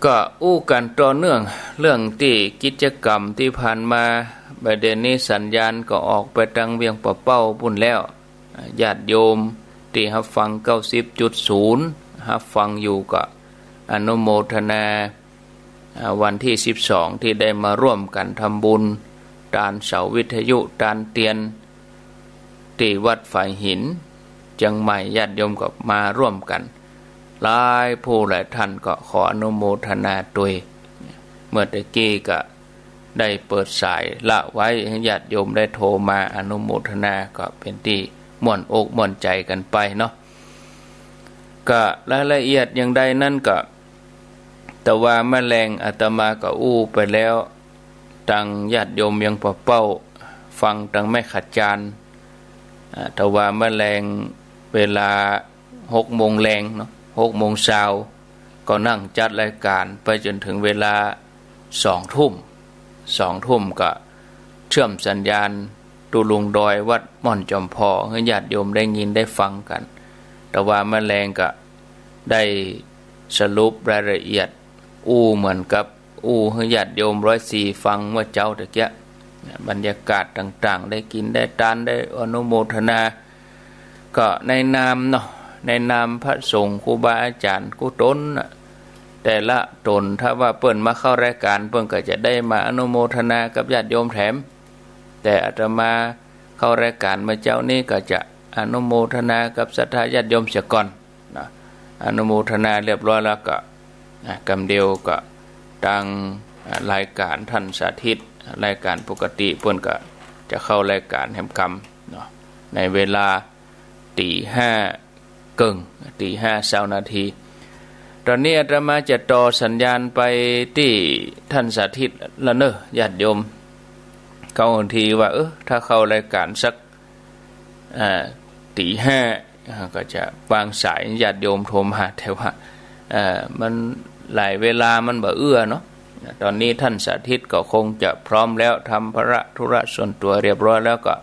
ก็อู้กันต่อเนื่องเรื่องที่กิจกรรมที่ผ่านมาประเด็นนี้สัญญาณก็ออกไปทางเวียงปะเป้าปุ่นแล้วญาติโยมที่รับฟัง 90.0 รับฟังอยู่ก็อนุโมทนาวันที่12ที่ได้มาร่วมกันทำบุญตานเสาวิทยุตานเตียนที่วัดฝ่ายหินเชียงใหม่ญาติโยมก็มาร่วมกันหลายผู้หลายท่านก็ขออนุโมทนาด้วยเมื่อตะกี้ก็ได้เปิดสายละไว้ให้ญาติโยมได้โทรมาอนุโมทนาก็เป็นที่ม่วนอกม่วนใจกันไปเนาะก็รายละเอียดอย่างใดนั่นก็แต่ว่าแมลงอาตมาก็อู้ไปแล้วตังญาติโยมยังปะเป้าฟังตังแม่ขัดจานแต่ว่าแมลงเวลา6 โมงแรงเนาะ6 โมงเช้าก็นั่งจัดรายการไปจนถึงเวลา2 ทุ่ม2 ทุ่มก็เชื่อมสัญญาณตูลุงดอยวัดม่อนจอมพอให้ญาติโยมได้ยินได้ฟังกันแต่ว่าแมลงก็ได้สรุปรายละเอียดอู้เหมือนกับอู้ให้ญาติโยม104ฟังเมื่อเจ้าตะเกียบรรยากาศต่างๆได้กินได้ทานได้อนุโมทนาก็ในนามเนาะในนามพระสงฆ์ครูบาอาจารย์กุตนแต่ละตนถ้าว่าเปิ้นมาเข้ารายการเปิ้นก็จะได้มาอนุโมทนากับญาติโยมแถมแต่อาตมาเข้ารายการมาเจ้านี้ก็จะอนุโมทนากับศรัทธาญาติโยมเสียก่อนนะอนุโมทนาเรียบร้อยแล้วก็กำเดียวก็ตั้งรายการท่านสาธิตรายการปกติเปิ้นก็จะเข้ารายการแห่งคำเนาะในเวลา 5:30 5:20 นาทีตอนนี้อาตมาจะต่อสัญญาณไปที่ท่านสาธิตละเนอะญาติโยมเขาบางทีว่าถ้าเข้ารายการสัก5:30ก็จะวางสายญาติโยมโทรมาแต่ว่ามันหลายเวลามันบ่เอื้อเนาะตอนนี้ท่านสาธิตก็คงจะพร้อมแล้วทำธุระส่วนตัวเรียบร้อยแล้วก็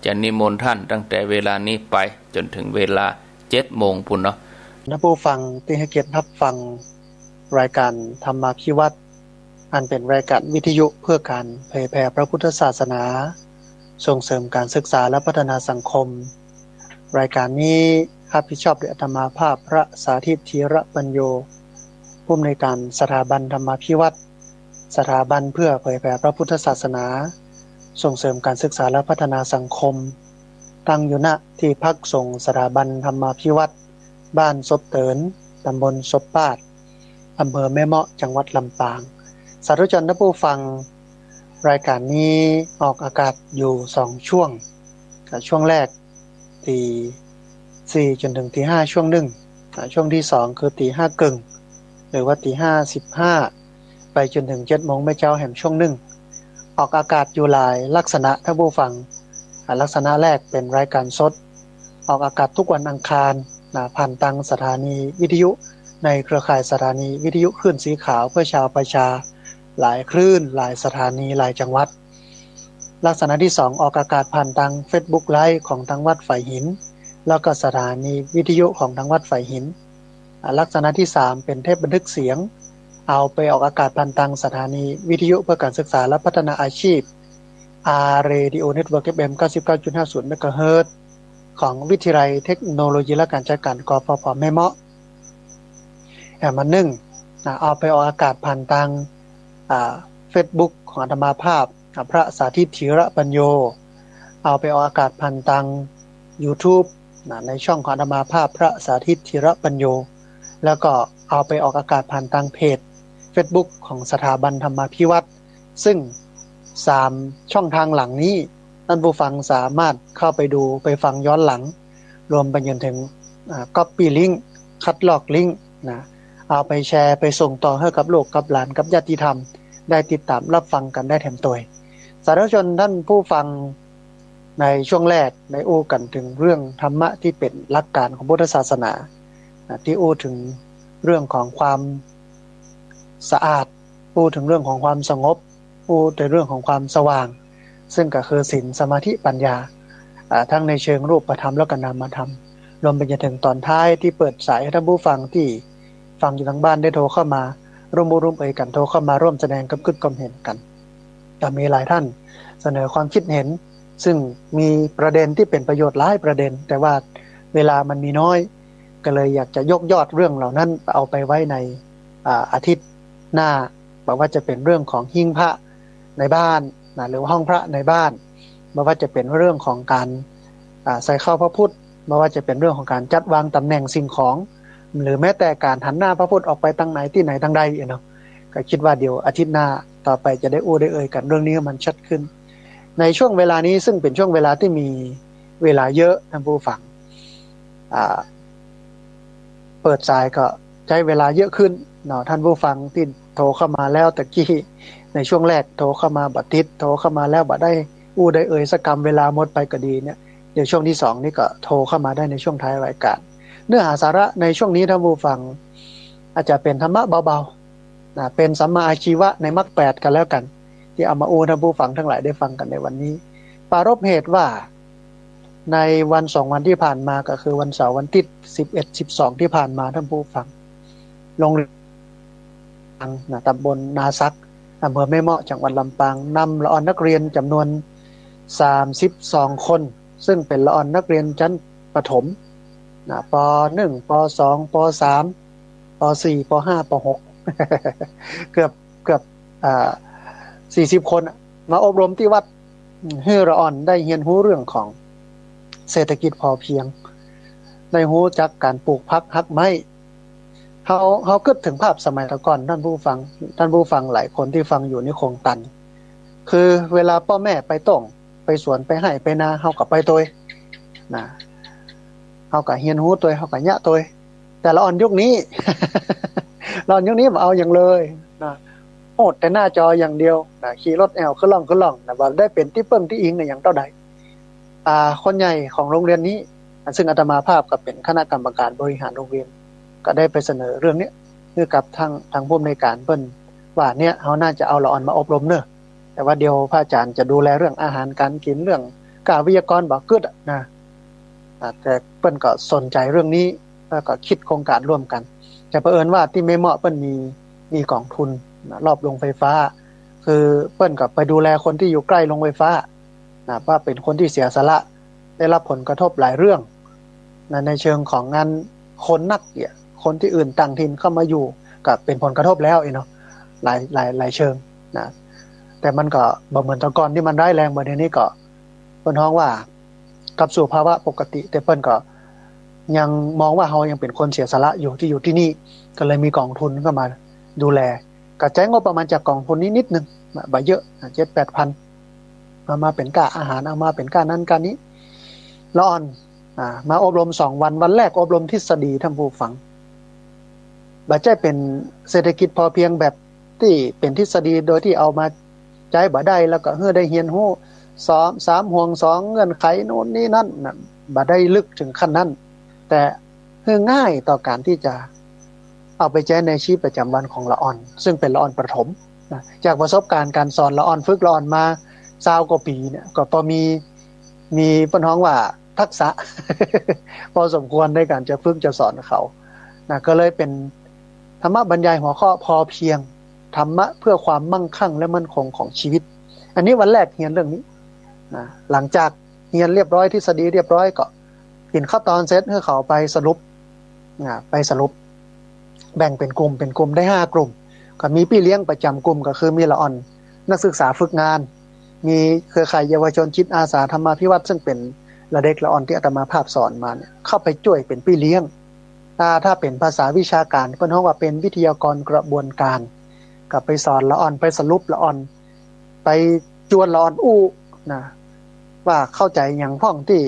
จะนิมนต์ท่านตั้งแต่เวลานี้ไปจนถึงเวลา 7 โมงพุ่นเนาะท่านผู้ฟังที่ให้เกียรติรับฟังรายการธรรมาภิวัตน์อันเป็นรายการวิทยุเพื่อการเผยแผ่พระพุทธศาสนาส่งเสริมการศึกษาและพัฒนาสังคมรายการนี้รับผิดชอบโดยอาตมาภาพพระสาธิตธีระปัญโยผู้อำนวยการสถาบันธรรมาภิวัตน์สถาบันเพื่อเผยแผ่พระพุทธศาสนาส่งเสริมการศึกษาและพัฒนาสังคมตั้งอยู่ณที่พักสงฆ์สถาบันธรรมาภิวัตน์บ้านศพเตินตำบลศพปาดอำเภอแม่เมาะจังหวัดลำปางสาธุชนท่านผู้ฟังรายการนี้ออกอากาศอยู่2ช่วงช่วงแรกตี 4จนถึงตี 5ช่วงหนึ่งช่วงที่2คือตี 5 กึ่งหรือว่าตี 5:15ไปจนถึง 7 โมงแม่เจ้าแห่งช่วงหนึ่งออกอากาศอยู่หลายลักษณะท่านผู้ฟังลักษณะแรกเป็นรายการสดออกอากาศทุกวันอังคารผ่านทางสถานีวิทยุในเครือข่ายสถานีวิทยุคลื่นสีขาวเพื่อชาวประชาหลายคลื่นหลายสถานีหลายจังหวัดลักษณะที่2ออกอากาศผ่านทาง Facebook Live ของทางวัดฝ่ายหินแล้วก็สถานีวิทยุของทางวัดฝ่ายหินลักษณะที่3เป็นเทปบันทึกเสียงเอาไปออกอากาศผ่านทางสถานีวิทยุเพื่อการศึกษาและพัฒนาอาชีพ Radio Network FM 99.50 เมกะเฮิรตซ์ของวิทยาลัยเทคโนโลยีและการจัดการกฟผ.แม่เมาะมันหนึ่งเอาไปออกอากาศผ่านทางFacebook ของอาตมาภาพพระสาธิตธีระปัญโยเอาไปออกอากาศผ่านทาง YouTube ในช่องของอาตมาภาพพระสาธิตธีระปัญโยแล้วก็เอาไปออกอากาศผ่านทางเพจ Facebook ของสถาบันธรรมาภิวัตน์ซึ่ง3ช่องทางหลังนี้ท่านผู้ฟังสามารถเข้าไปดูไปฟังย้อนหลังรวมไปจนถึงcopy link คัดลอกลิงก์เอาไปแชร์ไปส่งต่อให้กับลูกกับหลานกับญาติธรรมได้ติดตามรับฟังกันได้แถมตัวสาธุชนท่านผู้ฟังในช่วงแรกได้อู้กันถึงเรื่องธรรมะที่เป็นหลักการของพุทธศาสนาที่อู้ถึงเรื่องของความสะอาดอู้ถึงเรื่องของความสงบอู้ในเรื่องของความสว่างซึ่งก็คือศีลสมาธิปัญญาทั้งในเชิงรูปธรรมและก็นามธรรมรวมไปจนถึงตอนท้ายที่เปิดสายให้ท่านผู้ฟังที่ฟังอยู่ทางบ้านได้โทรเข้ามา ร่วมมือร่วมเอ่ยกันโทรเข้ามาร่วมแสดงความเห็นกันก็มีหลายท่านเสนอความคิดเห็นซึ่งมีประเด็นที่เป็นประโยชน์หลายประเด็นแต่ว่าเวลามันมีน้อยก็เลยอยากจะยกยอดเรื่องเหล่านั้นเอาไปไว้ในอาทิตย์หน้าบอกว่าจะเป็นเรื่องของหิ้งพระในบ้านนะหรือห้องพระในบ้านไม่ว่าจะเป็นเรื่องของการใส่เข้าพระพุทธไม่ว่าจะเป็นเรื่องของการจัดวางตำแหน่งสิ่งของหรือแม้แต่การหันหน้าพระพุทธออกไปทางไหนที่ไหนทางใดเนาะก็คิดว่าเดี๋ยวอาทิตย์หน้าต่อไปจะได้ได้เอ่ยกันเรื่องนี้มันชัดขึ้นในช่วงเวลานี้ซึ่งเป็นช่วงเวลาที่มีเวลาเยอะท่านผู้ฟังเปิดสายก็ใช้เวลาเยอะขึ้นเนาะท่านผู้ฟังที่โทรเข้ามาแล้วตะกี้ในช่วงแรกโทรเข้ามาบัดทิศโทรเข้ามาแล้วบัดได้ได้เอ่ยสักกรรมเวลาหมดไปก็ดีเนี่ยเดี๋ยวช่วงที่2นี่ก็โทรเข้ามาได้ในช่วงท้ายรายการเนื้อหาสาระในช่วงนี้ท่านผู้ฟังอาจจะเป็นธรรมะเบาๆนะเป็นสัมมาอาชีวะในมรรค8กันแล้วกันที่เอามาท่านผู้ฟังทั้งหลายได้ฟังกันในวันนี้ปรารภเหตุว่าในวัน2วันที่ผ่านมาก็คือวันเสาร์วันที่11 12ที่ผ่านมาท่านผู้ฟังโรงเรียนตำบลนาซักอำเภอแม่เมาะจังหวัดลำปางนำละออนนักเรียนจำนวน32คนซึ่งเป็นละออนนักเรียนชั้นประถมป.1 ป.2 ป.3 ป.4 ป.5 ป.6 เกือบ40คนมาอบรมที่วัดให้ละออนได้เรียนรู้เรื่องของเศรษฐกิจพอเพียงได้รู้จักการปลูกผักหักไม้เขาคิดถึงภาพสมัยก่อนท่านผู้ฟังหลายคนที่ฟังอยู่นี่คงตันคือเวลาพ่อแม่ไปต้องไปสวนไปให้ไปนาเฮาก็ไปตัวนะเฮาก็เรียนรู้ตัวเฮาก็ยะตัวแต่ละอ่อนยุคนี้ ละอ่อนยุคนี้บ่เอาอย่างเลยนะโอดแต่หน้าจออย่างเดียวนะขี่รถแอวขึ้นล่องนะบ่ได้เป็นที่เปิ้งที่อิงในอย่างเท่าใดคนใหญ่ของโรงเรียนนี้ซึ่งอาตมาภาพก็เป็นคณะกรรมการบริหารโรงเรียนก็ได้ไปเสนอเรื่องนี้คือกับทางผู้อำนวยการเพิ่นว่าเนี่ยเฮาน่าจะเอาละอ่อนมาอบรมเนอะแต่ว่าเดี๋ยวพระอาจารย์จะดูแลเรื่องอาหารการกินเรื่องการวิทยากรบ่กึดนะแต่เพิ่นก็สนใจเรื่องนี้แล้วก็คิดโครงการร่วมกันแต่เผอิญว่าที่แม่เมาะเพิ่นมีกองทุนรอบโรงไฟฟ้าคือเพิ่นก็ไปดูแลคนที่อยู่ใกล้โรงไฟฟ้าว่าเป็นคนที่เสียสละได้รับผลกระทบหลายเรื่องในเชิงของงานคนนักเนี่ยคนที่อื่นต่างถิ่นเข้ามาอยู่ก็เป็นผลกระทบแล้วเนาะหลายเชิงนะแต่มันก็บ่เหมือนตะก่อนที่มันร้ายแรงบ่เดี๋ยวนี้ก็เพิ่นฮ้องว่ากลับสู่ภาวะปกติแต่เพิ่นก็ยังมองว่าเฮายังเป็นคนเสียสละอยู่ที่นี่ก็เลยมีกองทุนเข้ามาดูแลก็ใช้งบประมาณจากกองทุนนี้นิดนึงบ่เยอะ 7-8,000 มาเป็นค่าอาหารเอามาเป็นค่านั้นค่านี้ละอ่อนมาอบรม2วันวันแรกอบรมทฤษฎีท่านผู้ฟังบ่ใช่เป็นเศรษฐกิจพอเพียงแบบที่เป็นทฤษฎีโดยที่เอามาใช้บ่ได้แล้วก็ได้เรียนรู้3ห่วง2เงื่อนไขโน่นนี่นั่นบ่ได้ลึกถึงขั้นนั้นแต่ง่ายต่อการที่จะเอาไปใช้ในชีวิตประจำวันของละอ่อนซึ่งเป็นละอ่อนประถมจากประสบการณ์การสอนละอ่อนฝึกละอ่อนมา20กว่าปีเนี่ยก็พอมีเพิ่นฮ้องว่าทักษะ พอสมควรในการจะฝึกจะสอนเขาก็เลยเป็นธรรมะบรรยายหัวข้อพอเพียงธรรมะเพื่อความมั่งคั่งและมั่นคงของชีวิตอันนี้วันแรกเรียนเรื่องนี้หลังจากเรียนเรียบร้อยทฤษฎีเรียบร้อยก็กินข้าวตอนเสร็จให้เขาไปสรุปแบ่งเป็นกลุ่มได้5กลุ่มก็มีพี่เลี้ยงประจำกลุ่มก็คือมีละอ่อนนักศึกษาฝึกงานมีเครือข่ายเยาวชนจิตอาสาธรรมาภิวัตน์ซึ่งเป็นละเด็กละอ่อนที่อาตมาภาพสอนมาเนี่ยเข้าไปช่วยเป็นพี่เลี้ยงถ้าเป็นภาษาวิชาการเพิ่นเรียกว่าเป็นวิทยากรกระบวนการก็ไปสอนละอ่อนไปสรุปละอ่อนไปจวนละอ่อนนะว่าเข้าใจอย่างพ้องที่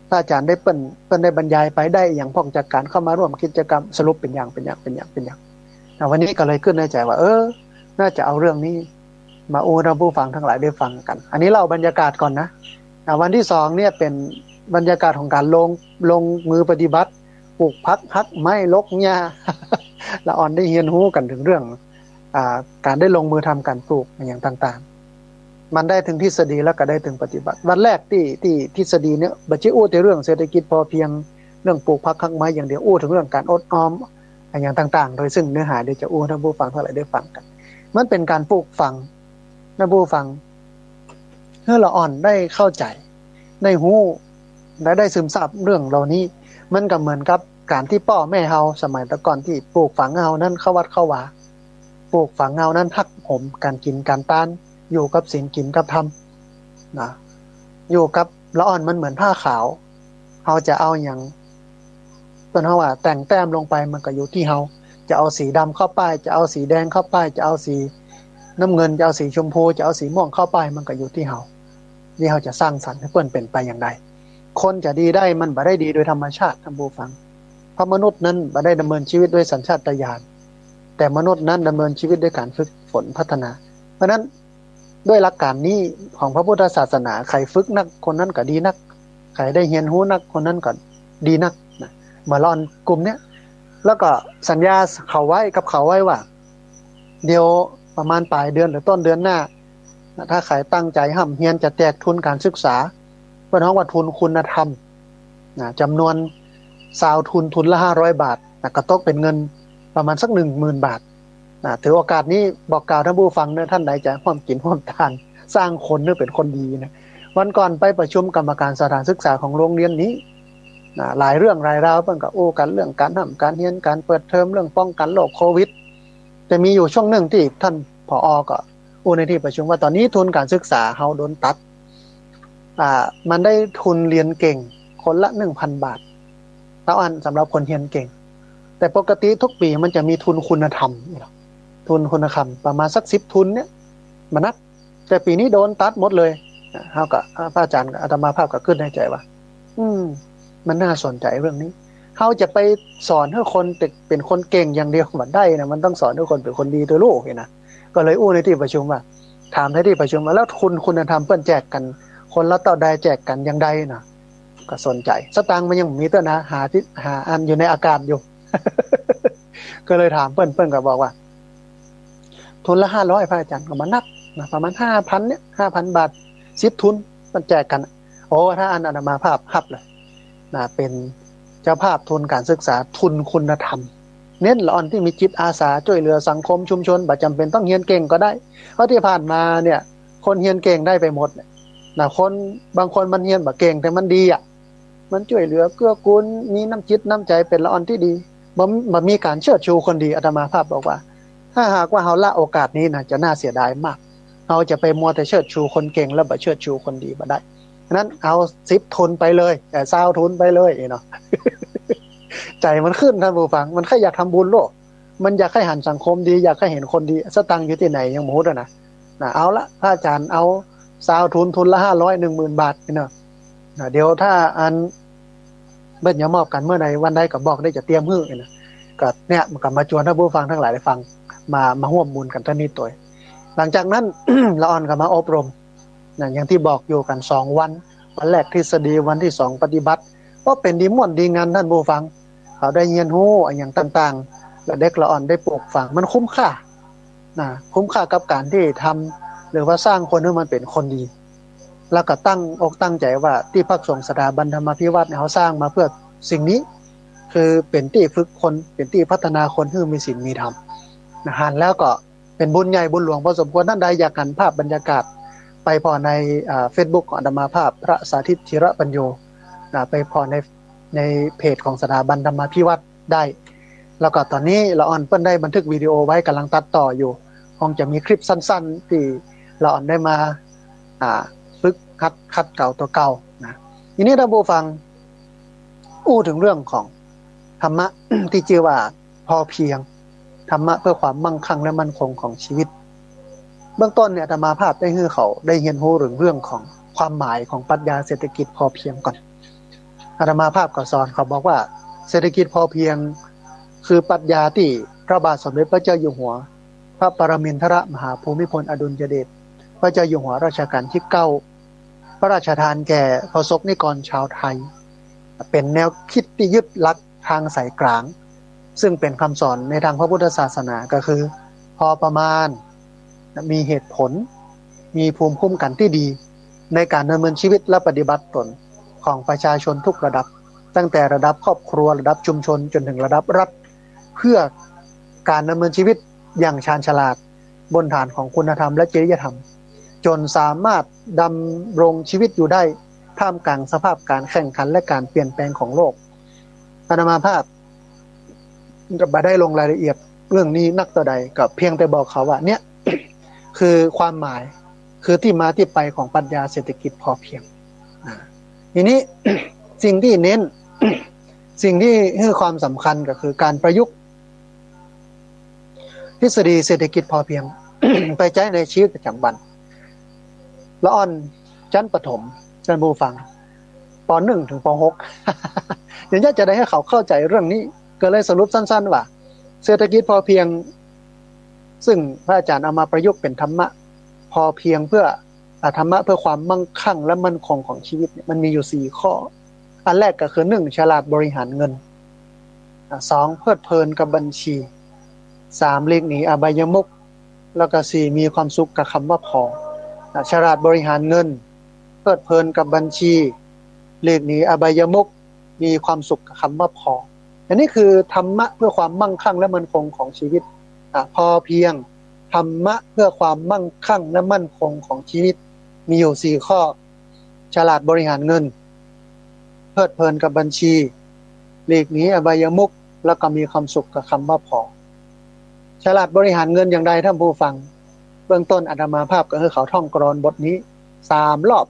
พระอาจารย์ได้เปิ้นได้บรรยายไปได้อย่างพ้องจากการเข้ามาร่วมกิจกรรมสรุปเป็นอย่างวันนี้ก็เลยขึ้นในใจว่าน่าจะเอาเรื่องนี้มาท่านผู้ฟังทั้งหลายได้ฟังกันอันนี้เล่าบรรยากาศก่อนนะวันที่2เนี่ยเป็นบรรยากาศของการลงมือปฏิบัติปลูกผักหักไม้ลกหญ้า ละอ่อนได้เรียนรู้กันถึงเรื่องการได้ลงมือทำการปลูกอย่างต่างๆมันได้ถึงทฤษฎีแล้วก็ได้ถึงปฏิบัติวันแรกที่ทฤษฎีเนี่ยบ่ใช่แต่เรื่องเศรษฐกิจพอเพียงเรื่องปลูกผักหักไม้อย่างเดียวถึงเรื่องการอดออม อย่างต่างๆโดยซึ่งเนื้อหาเดี๋ยวจะอู้ท่านผู้ฟังเท่าไหร่ได้ฟังกันมันเป็นการปลูกฝังท่านผู้ฟังเพื่อละอ่อนได้เข้าใจได้ฮู้และได้ซึมซับเรื่องเหล่านี้มันก็เหมือนกับการที่พ่อแม่เฮาสมัยแต่ก่อนที่ปลูกฝังเฮานั้นเข้าวัดเข้าวาปลูกฝังเฮานั้นฮักห่มการกินการต้านอยู่กับศีลกินกับธรรมนะอยู่กับละอ่อนมันเหมือนผ้าขาวเฮาจะเอาอย่างเพิ่นเฮาว่าแต่งแต้มลงไปมันก็อยู่ที่เฮาจะเอาสีดำเข้าไปจะเอาสีแดงเข้าไปจะเอาสีน้ำเงินจะเอาสีชมพูจะเอาสีม่วงเข้าไปมันก็อยู่ที่เฮาที่เฮาจะสร้างสรรค์ให้เพิ่นเป็นไปอย่างไรคนจะดีได้มันบ่ได้ดีโดยธรรมชาติท่านผู้ฟังเพราะมนุษย์นั้นบ่ได้ดำเนินชีวิตด้วยสัญชาตญาณแต่มนุษย์นั้นดำเนินชีวิตด้วยการฝึกฝนพัฒนาเพราะนั้นด้วยหลักการนี้ของพระพุทธศาสนาใครฝึกนักคนนั้นก็ดีนักใครได้เรียนรู้นักคนนั้นก็ดีนักนะมาลอนกลุ่มเนี้ยแล้วก็สัญญาเขาไว้กับเขาไว้ว่าเดี๋ยวประมาณปลายเดือนหรือต้นเดือนหน้าถ้าใครตั้งใจห้ำเฮียนจะแจกทุนการศึกษาเพื่อน้องว่าทุนคุณธรรมนะจำนวนซาวทุนละ500 บาทนะก็ตกเป็นเงินประมาณสัก 10,000 บาทนะถือโอกาสนี้บอกกล่าวท่านผู้ฟังเนอะท่านใดจะร่วมกินร่วมทานสร้างคนเนอะเป็นคนดีนะวันก่อนไปประชุมกรรมการสถานศึกษาของโรงเรียนนี้นะหลายเรื่องหลายราวเพิ่นก็โอ้กันเรื่องการทำการเรียนการเปิดเทอมเรื่องป้องกันโรคโควิดแต่มีอยู่ช่วงหนึ่งที่ท่านผอ.ก็อู้ในที่ประชุมว่าตอนนี้ทุนการศึกษาเฮาโดนตัดมันได้ทุนเรียนเก่งคนละ 1,000 บาทต่ออันสำหรับคนเรียนเก่งแต่ปกติทุกปีมันจะมีทุนคุณธรรมทุนคุณธรรมประมาณสัก10ทุนเนี่ยมานับแต่ปีนี้โดนตัดหมดเลยเฮาก็พระอาจารย์กับอาตมาภาพก็ขึ้นในใจว่ามันน่าสนใจเรื่องนี้เฮาจะไปสอนให้คนเป็นคนเก่งอย่างเดียวบ่ได้นะมันต้องสอนให้คนเป็นคนดีตัวลูกนะก็เลยอู้ในที่ประชุมว่าถามในที่ประชุมว่าแล้วทุนคุณธรรมเปิ้นแจกกันคนละต่อใดแจกกันอย่างใดน่ะก็สนใจสตางค์มันยังมีตัวนะหาอันอยู่ในอากาศอยู่ ก็เลยถามเปิ้นก็บอกว่าทุนละ500พระอาจารย์ก็มานับนะประมาณ 5,000 เนี่ย 5,000 บาท10ทุนมันแจกกันโอ้ถ้าอันอาตมาภาพฮับเลยนะเป็นเจ้าภาพทุนการศึกษาทุนคุณธรรมเน้นละอ่อนที่มีจิตอาสาช่วยเหลือสังคมชุมชนบ่จำเป็นต้องเรียนเก่งก็ได้เพราะที่ผ่านมาเนี่ยคนเรียนเก่งได้ไปหมดนะคนบางคนมันเรียนบ่เก่งแต่มันดีอ่ะมันช่วยเหลือเกื้อกูลมีน้ำจิตน้ำใจเป็นละอ่อนที่ดีบ่มีการเชิดชูคนดีอาตมาภาพบอกว่าถ้าหากว่าเฮาละโอกาสนี้นะจะน่าเสียดายมากเฮาจะไปมัวแต่เชิดชูคนเก่งแล้วบ่เชิดชูคนดีบ่ได้ฉะนั้นเอา10ทุนไปเลยแต่20ทุนไปเลยเนาะ ใจมันขึ้นท่านผู้ฟังมันแค่อยากทำบุญโลกมันอยากให้หันสังคมดีอยากให้เห็นคนดีสตังค์อยู่ที่ไหนยังหมูดนะเอาละพระอาจารย์เอาทุนละ500 10,000 บาทเนาะเดี๋ยวถ้าอันเบิ่นจะมอบกันเมื่อใดวันใดก็บอกได้จะเตรียมฮื้อนะก็เนี่ยมันก็มาชวนท่านผู้ฟังทั้งหลายได้ฟังมาร่วมบุญกันท่านนี้ตัวหลังจากนั้น ละอ่อนก็มาอบรมนะอย่างที่บอกอยู่กัน2วันวันแรกทฤษฎีวันที่2ปฏิบัติก็เป็นดีม่วนดีงานท่านผู้ฟังเขาได้เรียนรู้อย่างต่างๆและเด็กละอ่อนได้ปลูกฝังมันคุ้มค่านะคุ้มค่ากับการที่ทำหรือว่าสร้างคนให้มันเป็นคนดีแล้วก็ตั้งอกตั้งใจว่าที่พักสงฆ์สถาบันธรรมภิวัตน์เขาสร้างมาเพื่อสิ่งนี้คือเป็นที่ฝึกคนเป็นที่พัฒนาคนให้มีศีลมีธรรมนะฮะแล้วก็เป็นบุญใหญ่บุญหลวงพอสมควรท่านใดอยากหันภาพบรรยากาศไปพอในFacebook ของอาตมาภาพพระสาธิตธิระปัญโยไปพอในเพจของสถาบันธรรมภิวัตน์ได้แล้วก็ตอนนี้ละอ่อนเปิ้นได้บันทึกวิดีโอไว้กำลังตัดต่ออยู่คงจะมีคลิปสั้นๆที่ละอ่อนได้มาฝึกคัดเก่าตัวเก่านะทีนี้ท่านผู้ฟังอู้ถึงเรื่องของธรรมะ ที่ชื่อว่าพอเพียงธรรมะเพื่อความมั่งคั่งและมั่นคงของชีวิตเบื้องต้นเนี่ยอาตมาภาพได้เขาได้เรียนรู้เรื่องของความหมายของปรัชญาเศรษฐกิจพอเพียงก่อนอาตมาภาพก็สอนเขาบอกว่าเศรษฐกิจพอเพียงคือปรัชญาที่พระบาทสมเด็จพระเจ้าอยู่หัวพระปรมินทรมหาภูมิพลอดุลยเดชพระเจ้าอยู่หัวรัชกาลที่9พระราชทานแก่ประสบนิกรชาวไทยเป็นแนวคิดที่ยึดหลักทางสายกลางซึ่งเป็นคำสอนในทางพระพุทธศาสนาก็คือพอประมาณมีเหตุผลมีภูมิคุ้มกันที่ดีในการดำเนินชีวิตและปฏิบัติตนของประชาชนทุกระดับตั้งแต่ระดับครอบครัวระดับชุมชนจนถึงระดับรัฐ เพื่อการดำเนินชีวิตอย่างชาญฉลาดบนฐานของคุณธรรมและจริยธรรมจนสามารถดำรงชีวิตอยู่ได้ท่ามกลางสภาพการแข่งขันและการเปลี่ยนแปลงของโลกอาตมาภาพก็บ่ได้ลงรายละเอียดเรื่องนี้นักต่อใดก็เพียงแต่บอกเขาว่าเนี่ย คือความหมายคือที่มาที่ไปของปรัชญาเศรษฐกิจพอเพียงทีนี้ สิ่งที่เน้น สิ่งที่ให้ความสำคัญก็คือการประยุกต์ทฤษฎีเศรษฐกิจพอเพียง ไปใช้ในชีวิตประจำวันละอ่อนชั้นประถมท่านผู้ฟังป .1 ถึงป .6 เดี๋ยวจะได้ให้เขาเข้าใจเรื่องนี้ก็เลยสรุปสั้นๆว่าเศรษฐกิจพอเพียงซึ่งพระอาจารย์เอามาประยุกต์เป็นธรรมะพอเพียงเพื่อธรรมะเพื่อความมั่งคั่งและมั่นคงของชีวิตมันมีอยู่4ข้ออันแรกก็คือ1ฉลาดบริหารเงิน2เพลิดเพลินกับบัญชี3หลีกหนีอบายมุขแล้วก็4มีความสุขกับคำว่าพอฉลาดบริหารเงินเพลิดเพลินกับบัญชีหลีกหนีอบายมุขมีความสุขกับคำว่าพออันนี้คือธรรมะเพื่อความมั่งคั่งและมั่นคงของชีวิตพอเพียงธรรมะเพื่อความมั่งคั่งและมั่นคงของชีวิตมีอยู่4ข้อฉลาดบริหารเงินเพลิดเพลินกับบัญชีหลีกหนีอบายมุขแล้วก็มีความสุขกับคำว่าพอฉลาดบริหารเงินอย่างใดท่านผู้ฟังเบื้องต้นอาตมาภาพก็คือเขาท่องกลอนบทนี้3รอบ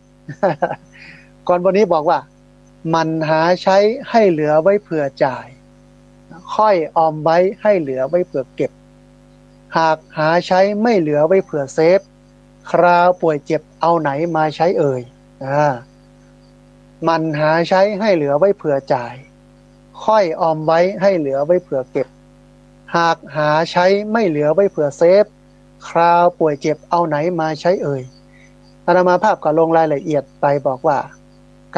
กลอนบทนี้บอกว่ามันหาใช้ให้เหลือไว้เผื่อจ่ายค่อยออมไว้ให้เหลือไว้เผื่อเก็บหากหาใช้ไม่เหลือไว้เผื่อเซฟคราวป่วยเจ็บเอาไหนมาใช้เอ่ยมันหาใช้ให้เหลือไว้เผื่อจ่ายค่อยออมไว้ให้เหลือไว้เผื่อเก็บหากหาใช้ไม่เหลือไว้เผื่อเซฟคราวป่วยเจ็บเอาไหนมาใช้เอ่ยอาตมาภาพก็ลงรายละเอียดไปบอกว่า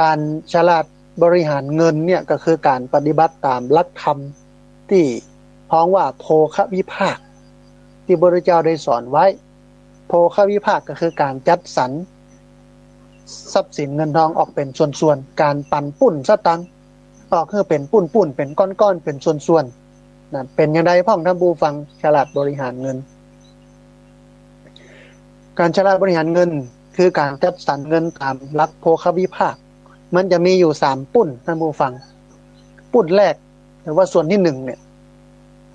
การฉลาดบริหารเงินเนี่ยก็คือการปฏิบัติตามหลักธรรมที่พ้องว่าโภควิภาคที่พระพุทธเจ้าได้สอนไว้โภควิภาคก็คือการจัดสรรทรัพย์สินเงินทองออกเป็นส่วนๆการปันปุ้นสตังค์ออกคือเป็นปุ้นๆเป็นก้อนๆเป็นส่วนๆนั่นเป็นอย่างไรพ่องท่านผู้ฟังฉลาดบริหารเงินการฉลาดบริหารเงินคือการจัดสรรเงินตามหลักโภควิภาคมันจะมีอยู่3ปุ้นท่านผู้ฟังปุ้นแรกหรือว่าส่วนที่1เนี่ย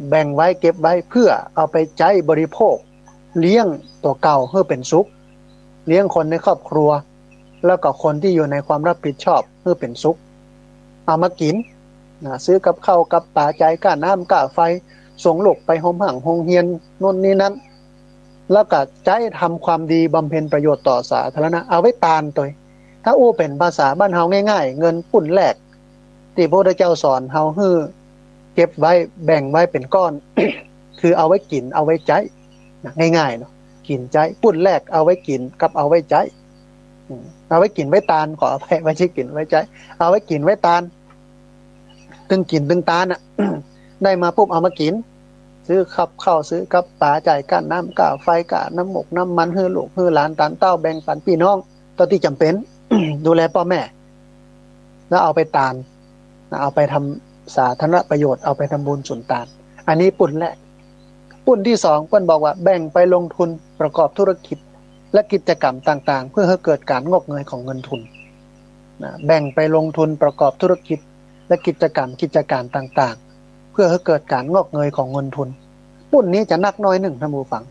แบ่งไว้เก็บไว้เพื่อเอาไปใช้บริโภคเลี้ยงตัวเก่าเพื่อเป็นสุขเลี้ยงคนในครอบครัวแล้วก็คนที่อยู่ในความรับผิดชอบเพื่อเป็นสุขเอามากินซื้อกับข้าวกับปลาใจก้าน้ำก้าไฟส่งลูกไปโรงโรงเรียนนู่นนี่นั้นแล้วก็ใช้ทำความดีบำเพ็ญประโยชน์ต่อสาธารณะเอาไว้ตานตัวถ้าอู้เป็นภาษาบ้านเฮาง่ายๆเงินปุ้นแรกที่พระพุทธเจ้าสอนเฮาให้เก็บไว้แบ่งไว้เป็นก้อน คือเอาไว้กินเอาไว้ใช้ง่ายๆเนาะกินใช้ปุ้นแรกเอาไว้กินกับเอาไว้ใช้เอาไว้กินไว้ตานขออภัยไม่ใช่กินไว้ใช้เอาไว้กินไว้ตานตึงกินตึงตานได้มาปุ๊บเอามากินซื้อขับข้าวซื้อกับปลาจ่ายก้าน้ำก้าไฟก้าน้ำหมกน้ำมันให้ลูกให้หลานตานเต้าแบ่งปันพี่น้องตอนที่จำเป็น ดูแลพ่อแม่แล้วเอาไปตานเอาไปทำสาธารณประโยชน์เอาไปทำบุญสุนทานอันนี้ปุ้นแรกปุ้นที่2เพิ่นบอกว่าแบ่งไปลงทุนประกอบธุรกิจและกิจกรรมต่างๆเพื่อให้เกิดการงอกเงยของเงินทุนแบ่งไปลงทุนประกอบธุรกิจและกิจการต่างๆเพื่อให้เกิดการงอกเงยของเงินทุนปุ้นนี้จะนักน้อย1ท่านผู้ฟัง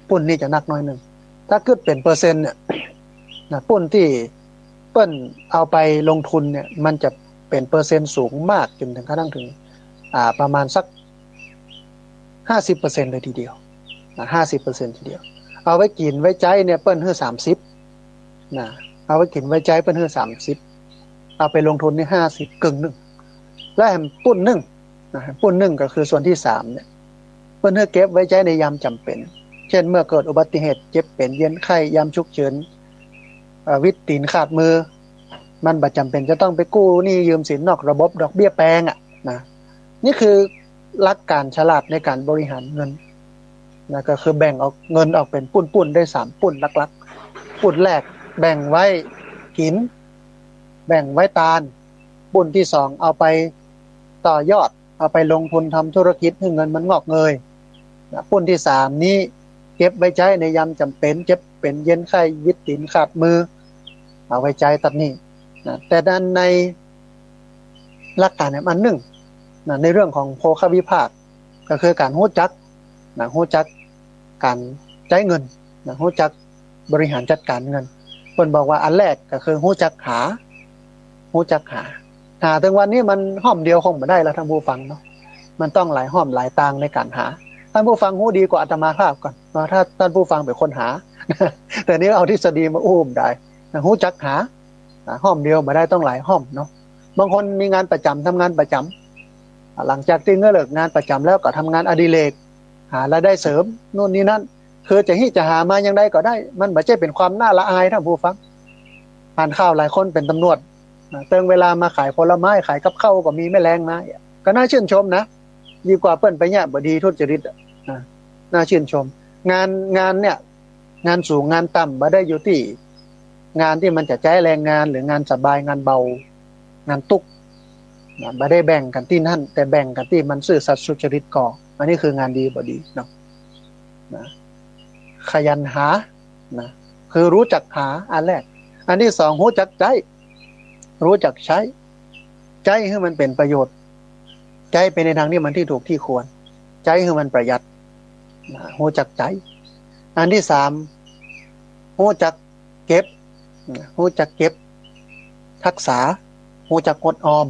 ปุ้นนี้จะนักน้อย1ถ้าคิดเป็นเปอร์เซ็นต์เนี่ยปุ้นที่เปิ้นเอาไปลงทุนเนี่ยมันจะเป็นเปอร์เซ็นต์สูงมากจนถึงกระทั่งถึงประมาณสัก 50% เลยทีเดียว 50% ทีเดียวเอาไว้กินไว้ใช้เนี่ยเปิ้นให้30นะเอาไว้กินไว้ใช้เปิ้นให้30เอาไปลงทุนนี่50กึ่งนึงและแถมปุ้นนึงนะปุ้นนึงก็คือส่วนที่3เนี่ยเปิ้นให้เก็บไว้ใช้ในยามจำเป็นเช่นเมื่อเกิดอุบัติเหตุเจ็บเป็นเย็นไข้ยามฉุกเฉินวิตตีนขาดมือมันบ่จำเป็นจะต้องไปกู้หนี้ยืมสินนอกระบบดอกเบี้ยแพงนะนี่คือหลักการฉลาดในการบริหารเงินนะก็คือแบ่งออกเงินออกเป็นปุ้นๆได้3ปุ้นหลักๆปุ้นแรกแบ่งไว้กินแบ่งไว้ตานปุ้นที่2เอาไปต่อยอด เอาไปลงทุนทำธุรกิจให้เงินมันงอกเงยปุ้นที่3นี้เก็บไว้ใช้ในยามจำเป็นเจ็บเป็นเย็นไข้วิตตินขาดมือเอาไว้ใจตัดนี้แต่ด้านในหลักการอันหนึ่งในเรื่องของโภควิภาคก็คือการรู้จักการใช้เงินรู้จักบริหารจัดการเงินเพิ่นบอกว่าอันแรกก็คือรู้จักหาถึงวันนี้มันห้อมเดียวคงบ่ได้แล้วท่านผู้ฟังเนาะมันต้องหลายห้อมหลายตางในการหาท่านผู้ฟังรู้ดีกว่าอาตมาภาพก่อนถ้าท่านผู้ฟังเป็นคนหา แต่นี้เอาทฤษฎีมาอุ้มได้รู้จักหาห้อมเดียวบ่ได้ต้องหลายห้อมเนาะบางคนมีงานประจำทำงานประจำหลังจากที่เลิกงานประจำแล้วก็ทำงานอดิเรกหารายได้เสริมนู่นนี่นั่นคือจะหามายังไงก็ได้มันบ่ใช่เป็นความน่าละอายท่านผู้ฟังอ่านข่าวหลายคนเป็นตำรวจเติงเวลามาขายผลไม้ขายกับข้าวก็มีแมลงมาก็น่าชื่นชมนะดีกว่าเปิ้นไปเนี่ยบ่ดีทุจริตน่าชื่นชมงานเนี่ยงานสูงงานต่ำบ่ได้อยู่ที่งานที่มันจะใช้แรงงานหรืองานสบายงานเบางานตุกบ่ได้แบ่งกันที่นั่นแต่แบ่งกันที่มันซื่อสัตย์สุจริตก่ออันนี้คืองานดีบ่ดีเนาะขยันหาคือรู้จักหาอันแรกอันที่2รู้จักใช้ให้มันเป็นประโยชน์ใช้ไปในทางที่มันที่ถูกที่ควรใช้ให้มันประหยัดรู้จักใช้อันที่3รู้จักเก็บรักษารู้จักอดออม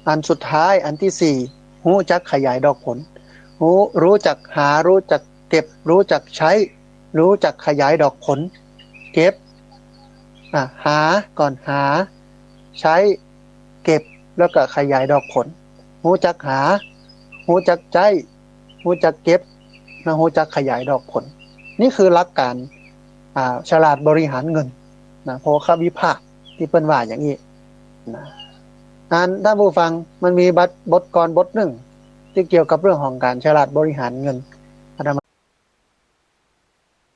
อันสุดท้ายอันที่4รู้จักขยายดอกผลรู้จักหารู้จักเก็บรู้จักใช้รู้จักขยายดอกผลเก็บหาก่อนหาใช้เก็บแล้วก็ขยายดอกผลรู้จักหารู้จักใช้รู้จักเก็บแล้วรู้จักขยายดอกผลนี่คือหลักการฉลาดบริหารเงินโภควิภาคที่เปิ้นว่าอย่างนี้ท่านผู้ฟังมันมีบทกลอนบทหนึ่งที่เกี่ยวกับเรื่องของการฉลาดบริหารเงิน